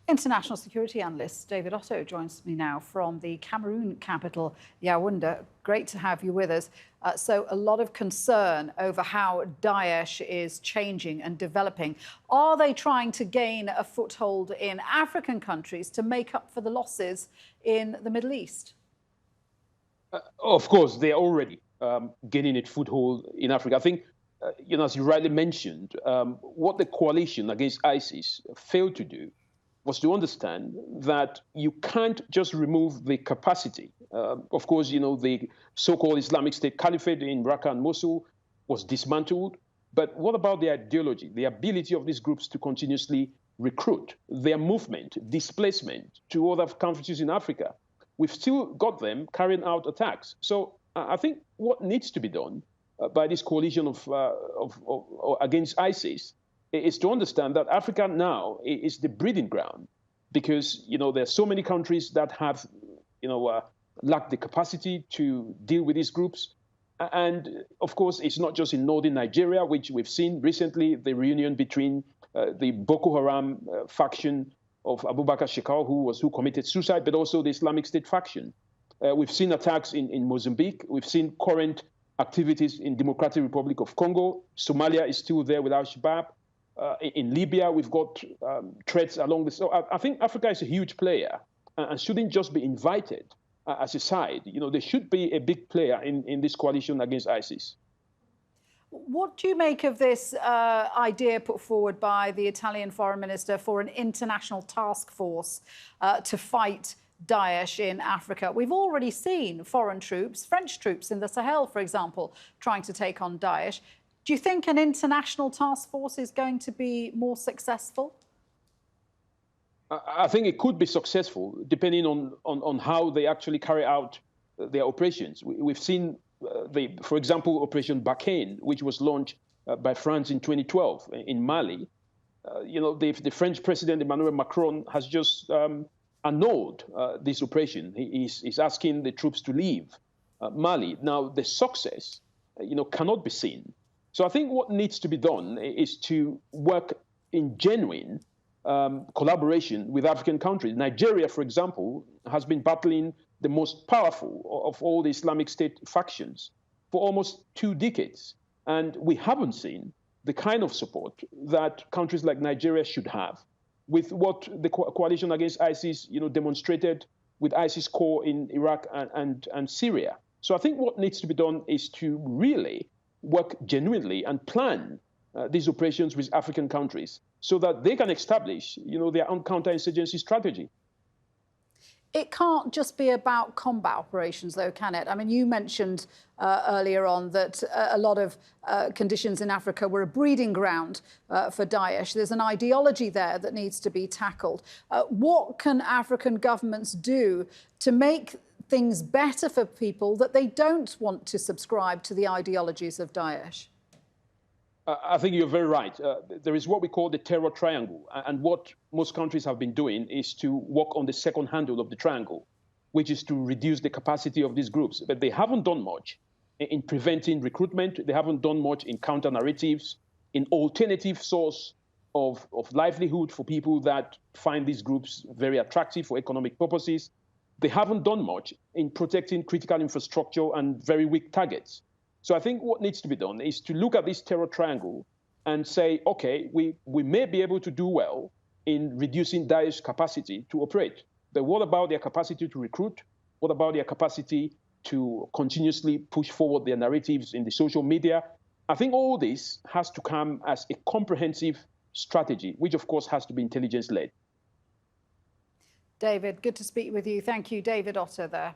International security analyst David Otto joins me now from the Cameroon capital, Yaoundé. Great to have you with us. So a lot of concern over how Daesh is changing and developing. Are they trying to gain a foothold in African countries to make up for the losses in the Middle East? Of course, they're already gaining a foothold in Africa. I think, as you rightly mentioned, what the coalition against ISIS failed to do was to understand that you can't just remove the capacity. Of course, the so-called Islamic State Caliphate in Raqqa and Mosul was dismantled. But what about the ideology, the ability of these groups to continuously recruit, their movement, displacement to other countries in Africa? We've still got them carrying out attacks. So I think what needs to be done by this coalition against ISIS is to understand that Africa now is the breeding ground, because there are so many countries that have lacked the capacity to deal with these groups. And of course, it's not just in northern Nigeria, which we've seen recently, the reunion between the Boko Haram faction of Abubakar Shekau, who committed suicide, but also the Islamic State faction. We've seen attacks in Mozambique. We've seen current activities in Democratic Republic of Congo. Somalia is still there with Al-Shabaab. In Libya, we've got threats along this. So I think Africa is a huge player and shouldn't just be invited as a side. There should be a big player in this coalition against ISIS. What do you make of this idea put forward by the Italian foreign minister for an international task force to fight Daesh in Africa? We've already seen foreign troops, French troops in the Sahel, for example, trying to take on Daesh. Do you think an international task force is going to be more successful? I think it could be successful, depending on how they actually carry out their operations. We've seen, for example, Operation Barkhane, which was launched by France in 2012 in Mali. The French President Emmanuel Macron has just annulled this operation. He's asking the troops to leave Mali. Now, the success, cannot be seen. So I think what needs to be done is to work in genuine collaboration with African countries. Nigeria, for example, has been battling the most powerful of all the Islamic State factions for almost 2 decades. And we haven't seen the kind of support that countries like Nigeria should have with what the coalition against ISIS, demonstrated with ISIS core in Iraq and Syria. So I think what needs to be done is to really work genuinely and plan these operations with African countries so that they can establish, their own counterinsurgency strategy. It can't just be about combat operations, though, can it? I mean, you mentioned earlier on that a lot of conditions in Africa were a breeding ground for Daesh. There's an ideology there that needs to be tackled. What can African governments do to make things better for people that they don't want to subscribe to the ideologies of Daesh? I think you're very right. There is what we call the terror triangle. And what most countries have been doing is to work on the second handle of the triangle, which is to reduce the capacity of these groups. But they haven't done much in preventing recruitment. They haven't done much in counter narratives, in alternative source of livelihood for people that find these groups very attractive for economic purposes. They haven't done much in protecting critical infrastructure and very weak targets. So I think what needs to be done is to look at this terror triangle and say, okay, we may be able to do well in reducing Daesh's capacity to operate. But what about their capacity to recruit? What about their capacity to continuously push forward their narratives in the social media? I think all this has to come as a comprehensive strategy, which of course has to be intelligence-led. David, good to speak with you. Thank you, David Otto there.